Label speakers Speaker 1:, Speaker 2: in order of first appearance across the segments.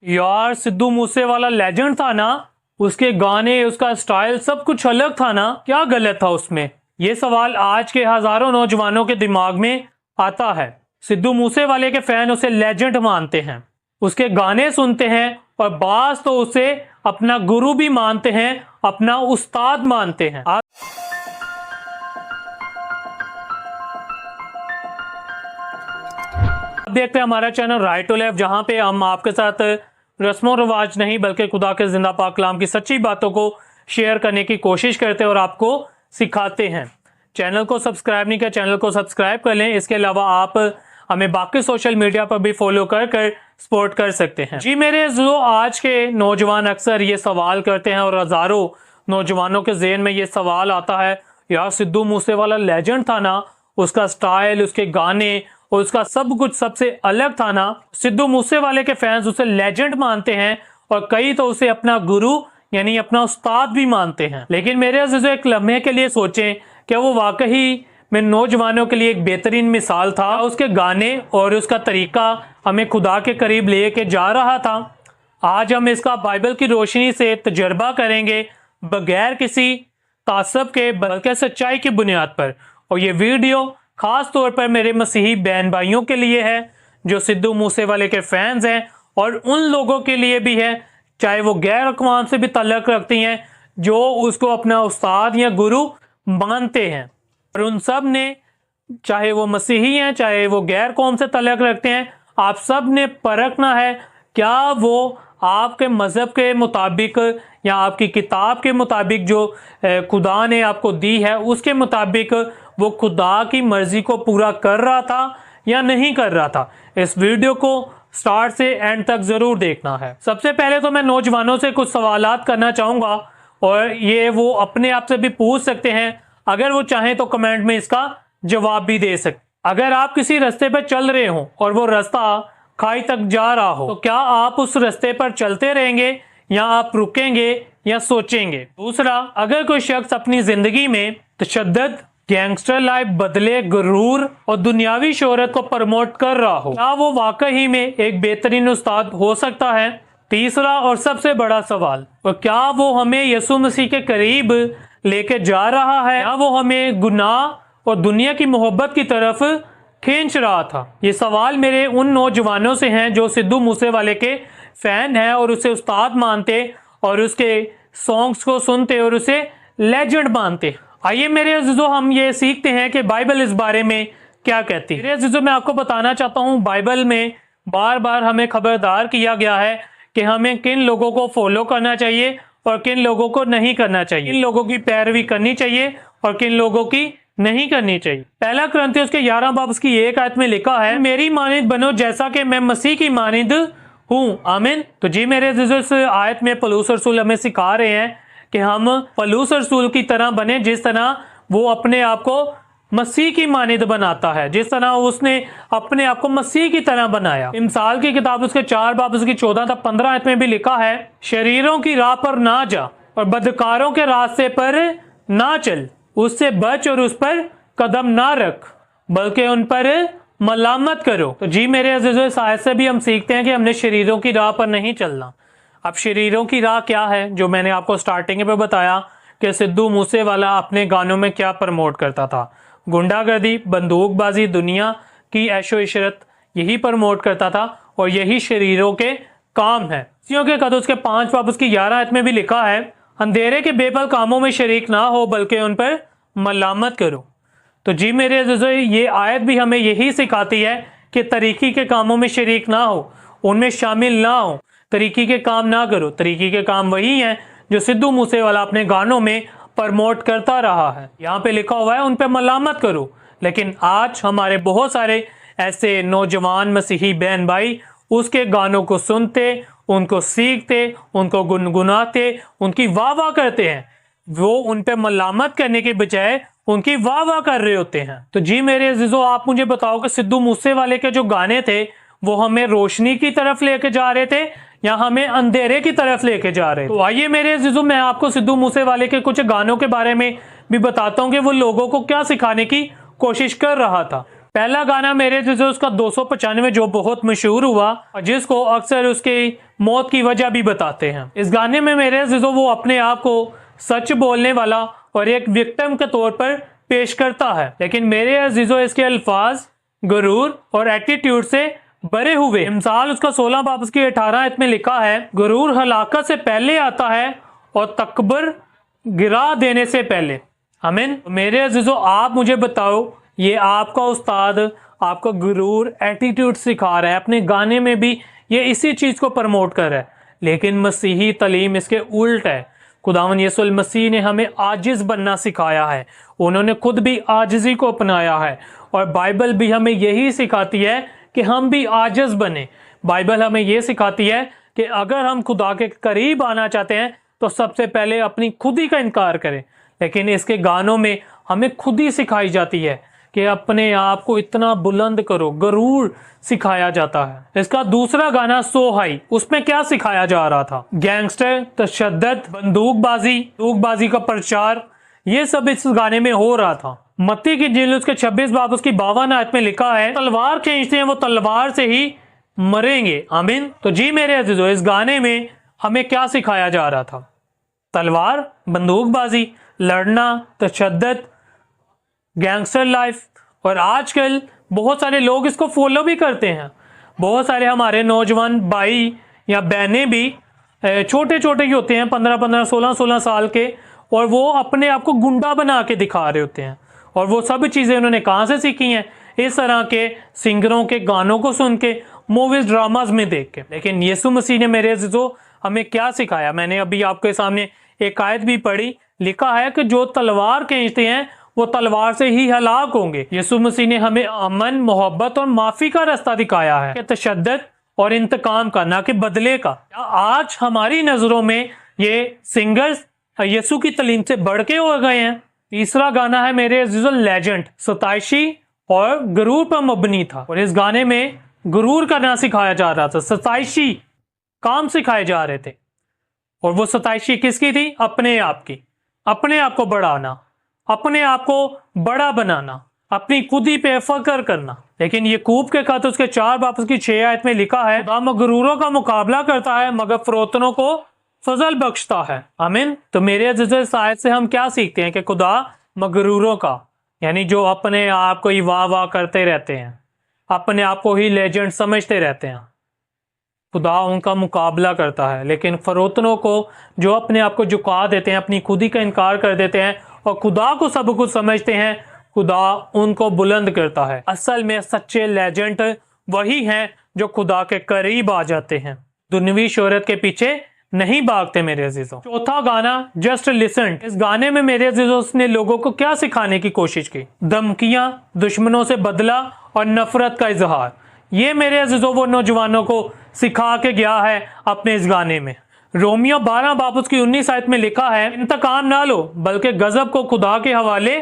Speaker 1: यार सिद्धू मूसेवाला लेजेंड था ना, उसके गाने, उसका स्टाइल सब कुछ अलग था ना, क्या गलत था उसमें? ये सवाल आज के हजारों नौजवानों के दिमाग में आता है। सिद्धू मूसेवाले के फैन उसे लेजेंड मानते हैं, उसके गाने सुनते हैं और बास तो उसे अपना गुरु भी मानते हैं, अपना उस्ताद मानते हैं। आप देखते हैं हमारा चैनल राइट टू लेफ्ट, जहां पे हम आपके साथ रस्मों रिवाज नहीं बल्कि खुदा के जिंदा पाक कलाम की सच्ची बातों को शेयर करने की कोशिश करते हैं और आपको सिखाते हैं। चैनल को सब्सक्राइब नहीं किया, चैनल को सब्सक्राइब कर लें। इसके अलावा आप हमें बाकी सोशल मीडिया पर भी फॉलो कर सपोर्ट कर सकते हैं। जी मेरे जो आज के नौजवान अक्सर ये सवाल करते हैं और हजारों नौजवानों के जहन में ये सवाल आता है, यार सिद्धू मूसेवाला लेजेंड था ना, उसका स्टाइल, उसके गाने और उसका सब कुछ सबसे अलग था ना। सिद्धू मूसेवाले के फैंस उसे लेजेंड मानते हैं और कई तो उसे अपना गुरु यानी अपना उस्ताद भी मानते हैं। लेकिन मेरे अज़ीज़ों, एक लम्हे के लिए सोचें, क्या वो वाकई में नौजवानों के लिए एक बेहतरीन मिसाल था? उसके गाने और उसका तरीका हमें खुदा के करीब लेके जा रहा था? आज हम इसका बाइबल की रोशनी से तजर्बा करेंगे, बगैर किसी तासब के बल्कि सच्चाई की बुनियाद पर। और ये वीडियो खास तौर पर मेरे मसीही बहन भाइयों के लिए है जो सिद्धू मूसेवाले के फैंस हैं, और उन लोगों के लिए भी है चाहे वो गैर अक़वाम से भी ताल्लुक़ रखती हैं, जो उसको अपना उस्ताद या गुरु मानते हैं। और उन सब ने, चाहे वो मसीही हैं चाहे वो गैर कौम से ताल्लुक़ रखते हैं, आप सब ने परखना है क्या वो आपके मज़हब के मुताबिक या आपकी किताब के मुताबिक जो खुदा ने आपको दी है उसके मुताबिक वो खुदा की मर्जी को पूरा कर रहा था या नहीं कर रहा था। इस वीडियो को स्टार्ट से एंड तक जरूर देखना है। सबसे पहले तो मैं नौजवानों से कुछ सवालात करना चाहूँगा और ये वो अपने आप से भी पूछ सकते हैं, अगर वो चाहें तो कमेंट में इसका जवाब भी दे सकते। अगर आप किसी रास्ते पर चल रहे हो और वो रास्ता खाई तक जा रहा हो, तो क्या आप उस रास्ते पर चलते रहेंगे या आप रुकेंगे या सोचेंगे? दूसरा, अगर कोई शख्स अपनी जिंदगी में तशद्दुद, गैंगस्टर लाइफ, बदले, गुरूर और दुनियावी शोहरत को प्रमोट कर रहा हो, क्या वो वाकई में एक बेहतरीन उस्ताद हो सकता है? तीसरा और सबसे बड़ा सवाल, और क्या वो हमें यीशु मसीह के करीब लेके जा रहा है या वो हमें गुनाह और दुनिया की मोहब्बत की तरफ खींच रहा था? ये सवाल मेरे उन नौजवानों से हैं जो सिद्धू मूसेवाले के फैन हैं और उसे उस्ताद मानते और उसके सॉन्ग्स को सुनते और उसे लेजेंड मानते। आइए मेरे अज़ीज़ों, हम ये सीखते हैं कि बाइबल इस बारे में क्या कहती है। मेरे अज़ीज़ों, मैं आपको बताना चाहता हूँ, बाइबल में बार बार हमें खबरदार किया गया है कि हमें किन लोगों को फॉलो करना चाहिए और किन लोगों को नहीं करना चाहिए, किन लोगों की पैरवी करनी चाहिए और किन लोगों की नहीं करनी चाहिए। पहला कुरिन्थियों उसके 11 बाब की 1 आयत में लिखा है, मेरी मानिंद बनो जैसा कि मैं मसीह की मानिंद हूँ। आमीन। तो जी मेरे अज़ीज़ों, इस आयत में पौलुस रसूल हमें सिखा रहे हैं कि हम पौलुस रसूल की तरह बने, जिस तरह वो अपने आप को मसीह की मानिंद बनाता है, जिस तरह उसने अपने आप को मसीह की तरह बनाया। मिसाल की किताब उसके 4 बाब उसकी 14 तक 15 आयत में भी लिखा है, शरीरों की राह पर ना जा और बदकारों के रास्ते पर ना चल, उससे बच और उस पर कदम ना रख, बल्कि उन पर मलामत करो। तो जी मेरे अज़ीज़ों, इस आयत से भी हम सीखते हैं कि हमने शरीरों की राह पर नहीं चलना। अब शरीरों की राह क्या है, जो मैंने आपको स्टार्टिंग में बताया कि सिद्धू मूसेवाला अपने गानों में क्या प्रमोट करता था, गुंडागर्दी, बंदूकबाजी, दुनिया की ऐशो इशरत, यही प्रमोट करता था और यही शरीरों के काम है। के कद उसके 5 बाब उसकी 11 आयत में भी लिखा है, अंधेरे के बेपल कामों में शरीक ना हो बल्कि उन पर मलामत करो। तो जी मेरे अज़ीज़ों, ये आयत भी हमें यही सिखाती है कि तरीकी के कामों में शरीक ना हो, उनमें शामिल ना हो, तरीकी के काम ना करो। तरीकी के काम वही हैं जो सिद्धू मूसेवाला अपने गानों में प्रमोट करता रहा है। यहाँ पे लिखा हुआ है उन पे मलामत करो, लेकिन आज हमारे बहुत सारे ऐसे नौजवान मसीही बहन भाई उसके गानों को सुनते, उनको सीखते, उनको गुनगुनाते, उनकी वाह वाह करते हैं। वो उन पे मलामत करने के बजाय उनकी वाह वाह कर रहे होते हैं। तो जी मेरे अज़ीज़ों, आप मुझे बताओ कि सिद्धू मूसेवाले के जो गाने थे वो हमें रोशनी की तरफ लेके जा रहे थे या हमें अंधेरे की तरफ लेके जा रहे? तो आइए मेरे अज़ीज़ों, मैं आपको सिद्धू मूसेवाले के कुछ गानों के बारे में भी बताता हूँ कि वो लोगों को क्या सिखाने की कोशिश कर रहा था। पहला गाना मेरे अजीजों उसका 295 जो बहुत मशहूर हुआ और जिसको अक्सर उसके मौत की वजह भी बताते हैं। इस गाने में मेरे अजीजों वो अपने आप को सच बोलने वाला और एक विक्टिम के तौर पर पेश करता है, लेकिन मेरे अजीजों इसके अल्फाज गुरूर और एटीट्यूड से भरे हुए। मिसाल उसका 16 बाब उसकी 18 आयत में लिखा है, गुरूर हलाकत से पहले आता है और तकबर गिरा देने से पहले। आमीन। मेरे अजीजों आप मुझे बताओ, ये आपका उस्ताद आपको गुरूर एटीट्यूड सिखा रहा है, अपने गाने में भी ये इसी चीज़ को प्रमोट कर रहा है, लेकिन मसीही तलीम इसके उल्ट है। खुदावन यीशु मसीह ने हमें आजिज़ बनना सिखाया है, उन्होंने खुद भी आजिज़ी को अपनाया है और बाइबल भी हमें यही सिखाती है कि हम भी आजिज़ बने। बाइबल हमें ये सिखाती है कि अगर हम खुदा के करीब आना चाहते हैं तो सबसे पहले अपनी खुद ही का इनकार करें, लेकिन इसके गानों में हमें खुद ही सिखाई जाती है कि अपने आप को इतना बुलंद करो, गरूर सिखाया जाता है। इसका दूसरा गाना सो हाई, उसमें क्या सिखाया जा रहा था? गैंगस्टर, तशद्दुद, बंदूकबाजी का प्रचार, ये सब इस गाने में हो रहा था। मत्ती की इंजील उसके 26 बाब उसकी 52 आयत में लिखा है, तलवार खींचते हैं वो तलवार से ही मरेंगे। आमीन। तो जी मेरे अजीजों, इस गाने में हमें क्या सिखाया जा रहा था? तलवार, बंदूकबाजी, लड़ना, तशद्दुद, गैंगस्टर लाइफ। और आजकल बहुत सारे लोग इसको फॉलो भी करते हैं। बहुत सारे हमारे नौजवान भाई या बहनें भी छोटे छोटे ही होते हैं, 15-15, 16-16 साल के, और वो अपने आप को गुंडा बना के दिखा रहे होते हैं। और वो सब चीज़ें उन्होंने कहाँ से सीखी हैं? इस तरह के सिंगरों के गानों को सुन के, मूवीज ड्रामाज में देख के। लेकिन यीशु मसीह ने मेरे अजीजों हमें क्या सिखाया? मैंने अभी आपके सामने एक आयत भी पढ़ी, लिखा है कि जो तलवार खींचते हैं वो तलवार से ही हलाक होंगे। यीशु मसीह ने हमें अमन, मोहब्बत और माफी का रास्ता दिखाया है, तशद्दुद और इंतकाम का, ना कि बदले का। आज हमारी नजरों में ये सिंगर्स यीशु की तलीम से बढ़ के हो गए हैं। तीसरा गाना है मेरे अजीजों लेजेंड, सताइशी और गुरूर पर मबनी था। और इस गाने में गुरूर करना सिखाया जा रहा था, सताइशी काम सिखाए जा रहे थे। और वो सताइशी किसकी थी? अपने आप की, अपने आप को बढ़ाना, अपने आप को बड़ा बनाना, अपनी खुद ही पे फख्र करना। लेकिन ये कूब के खत उसके 4 बाब उसकी 6 आयत में लिखा है, खुदा मगरूरों का मुकाबला करता है मगर फरोतनों को फजल बख्शता है। आमीन। तो मेरे अजीजों, इस आयत से हम क्या सीखते हैं? कि खुदा मगरूरों का, यानी जो अपने आप को ही वाह वाह करते रहते हैं, अपने आप को ही लेजेंड समझते रहते हैं, खुदा उनका मुकाबला करता है। लेकिन फरोतनों को, जो अपने आप को झुका देते हैं, अपनी खुदी का इनकार कर देते हैं और खुदा को सब कुछ समझते हैं, खुदा उनको बुलंद करता है। असल में सच्चे लेजेंड वही हैं जो खुदा के करीब आ जाते हैं, दुनियावी शोहरत के पीछे नहीं भागते मेरे अजीजों। चौथा गाना जस्ट लिसन। इस गाने में मेरे अजीजों ने लोगों को क्या सिखाने की कोशिश की? धमकियां, दुश्मनों से बदला और नफरत का इजहार। ये मेरे अजीजों वो नौजवानों को सिखा के गया है अपने इस गाने में। रोमियो 12 बाब उसकी 19 आयत में लिखा है, इंतकाम ना लो बल्कि गजब को खुदा के हवाले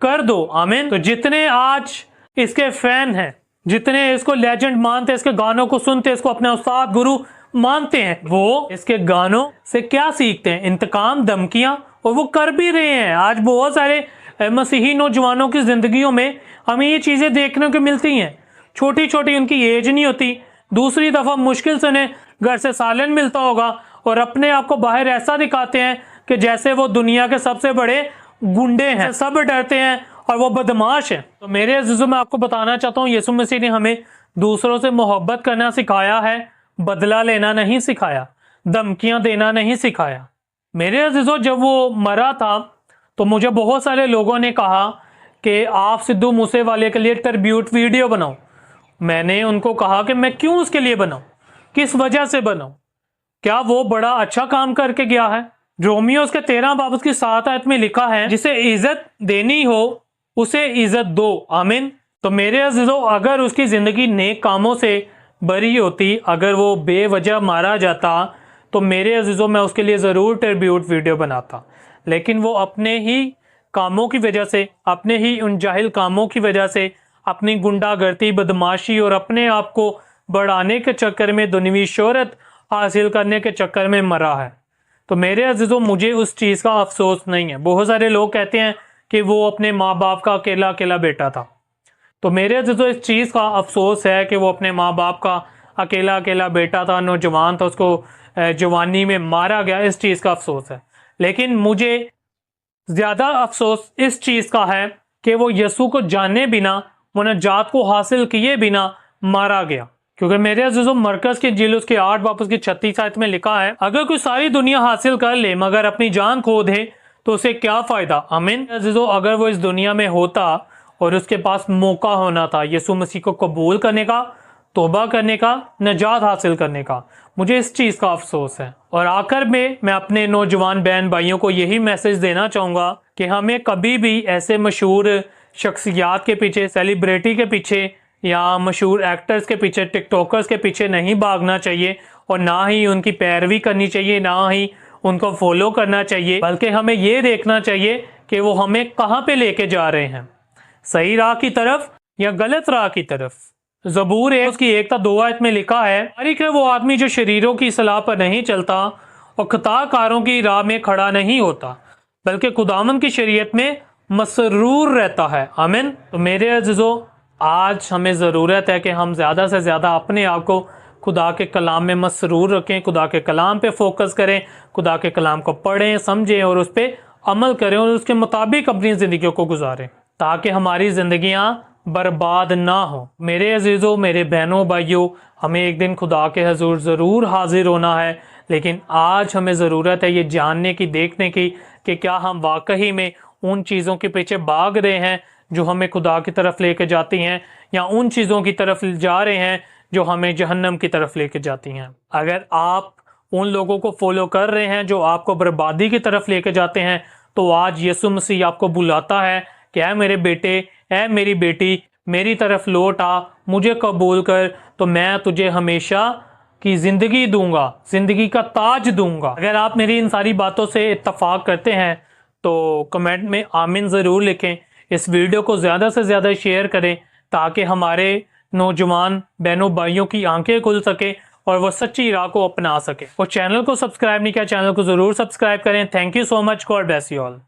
Speaker 1: कर दो। आमीन। तो जितने आज इसके फैन हैं, जितने इसको लेजेंड मानते हैं, इसके गानों को सुनते हैं, इसको अपना उस्ताद गुरु मानते हैं, वो इसके गानों से क्या सीखते हैं? इंतकाम, धमकियां, और वो कर भी रहे हैं। आज बहुत सारे मसीही नौजवानों की जिंदगियों में हमें ये चीजें देखने को मिलती हैं। छोटी छोटी उनकी एज नहीं होती, दूसरी दफा मुश्किल से उन्हें घर से सालन मिलता होगा और अपने आप को बाहर ऐसा दिखाते हैं कि जैसे वो दुनिया के सबसे बड़े गुंडे हैं, सब डरते हैं और वो बदमाश हैं। तो मेरे अजीजों, मैं आपको बताना चाहता हूँ, यीशु मसीह ने हमें दूसरों से मोहब्बत करना सिखाया है, बदला लेना नहीं सिखाया, धमकियां देना नहीं सिखाया। मेरे अजीजों, जब वो मरा था तो मुझे बहुत सारे लोगों ने कहा कि आप सिद्धू मूसेवाले के लिए ट्रिब्यूट वीडियो बनाओ। मैंने उनको कहा कि मैं क्यों उसके लिए बनाऊं, किस वजह से बनाऊं, क्या वो बड़ा अच्छा काम करके गया है? रोमियो उसके 13 बाब उसकी 7 आयत में लिखा है, जिसे इज्जत देनी हो उसे इज्जत दो। आमीन। तो मेरे अजीजों, अगर उसकी जिंदगी नेक कामों से भरी होती, अगर वो बेवजह मारा जाता, तो मेरे अजीजों मैं उसके लिए ज़रूर ट्रिब्यूट वीडियो बनाता। लेकिन वो अपने ही कामों की वजह से, अपने ही उन जाहिल कामों की वजह से, अपनी गुंडागर्दी, बदमाशी और अपने आप को बढ़ाने के चक्कर में, दुनियावी शोहरत हासिल करने के चक्कर में मरा है। तो मेरे अजीजों, मुझे उस चीज़ का अफसोस नहीं है। बहुत सारे लोग कहते हैं कि वो अपने माँ बाप का अकेला अकेला बेटा था। तो मेरे जो इस चीज़ का अफसोस है कि वो अपने माँ बाप का अकेला अकेला बेटा था, नौजवान था, उसको जवानी में मारा गया, इस चीज़ का अफसोस है। लेकिन मुझे ज़्यादा अफसोस इस चीज़ का है कि वो यसू को जाने बिना, वो नजात को हासिल किए बिना मारा गया। क्योंकि मेरे अज़ीज़ों, मरकज़ की इंजील उसके 8 बाब उसकी 36 आयत में लिखा है, अगर कोई सारी दुनिया हासिल कर ले मगर अपनी जान खो दे तो उसे क्या फ़ायदा। आमीन। अज़ीज़ों, अगर वो इस दुनिया में होता और उसके पास मौका होना था यसू मसीह को कबूल करने का, तौबा करने का, नजात हासिल करने का, मुझे इस चीज़ का अफसोस है। और आखिर में मैं अपने नौजवान बहन भाइयों को यही मैसेज देना चाहूँगा कि हमें कभी भी ऐसे मशहूर शख्सियात के पीछे, सेलिब्रिटी के पीछे या मशहूर एक्टर्स के पीछे, टिकटॉकर्स के पीछे नहीं भागना चाहिए और ना ही उनकी पैरवी करनी चाहिए, ना ही उनको फॉलो करना चाहिए, बल्कि हमें ये देखना चाहिए कि वो हमें कहाँ पे लेके जा रहे हैं, सही राह की तरफ या गलत राह की तरफ। ज़बूर है उसकी 1-2 आयत में लिखा है, तारीख है वो आदमी जो शरीरों की सलाह पर नहीं चलता और खताकारों की राह में खड़ा नहीं होता, बल्कि खुदावन की शरीयत में मसरूर रहता है। आमीन। तो मेरे अज़ीज़ों, आज हमें ज़रूरत है कि हम ज़्यादा से ज़्यादा अपने आप को खुदा के कलाम में मसरूर रखें, खुदा के कलाम पे फोकस करें, खुदा के कलाम को पढ़ें, समझें और उस पर अमल करें और उसके मुताबिक अपनी ज़िंदगियों को गुजारें, ताकि हमारी ज़िंदगियाँ बर्बाद ना हो। मेरे अज़ीज़ों, मेरे बहनों भाइयों, हमें एक दिन खुदा के हजूर ज़रूर हाजिर होना है, लेकिन आज हमें ज़रूरत है ये जानने की, देखने की कि क्या हम वाकई में उन चीज़ों के पीछे भाग रहे हैं जो हमें खुदा की तरफ लेके जाती हैं, या उन चीज़ों की तरफ जा रहे हैं जो हमें जहन्नम की तरफ लेके जाती हैं। अगर आप उन लोगों को फॉलो कर रहे हैं जो आपको बर्बादी की तरफ लेके जाते हैं, तो आज यीशु मसीह आपको बुलाता है कि ऐ मेरे बेटे, ऐ मेरी बेटी, मेरी तरफ लौट आ, मुझे कबूल कर, तो मैं तुझे हमेशा की ज़िंदगी दूंगा, ज़िंदगी का ताज दूंगा। अगर आप मेरी इन सारी बातों से इत्तफाक करते हैं तो कमेंट में आमीन ज़रूर लिखें। इस वीडियो को ज़्यादा से ज़्यादा शेयर करें ताकि हमारे नौजवान बहनों भाइयों की आंखें खुल सके और वो सच्ची राह को अपना सके। और चैनल को सब्सक्राइब नहीं किया, चैनल को ज़रूर सब्सक्राइब करें। Thank you so much. God bless you all.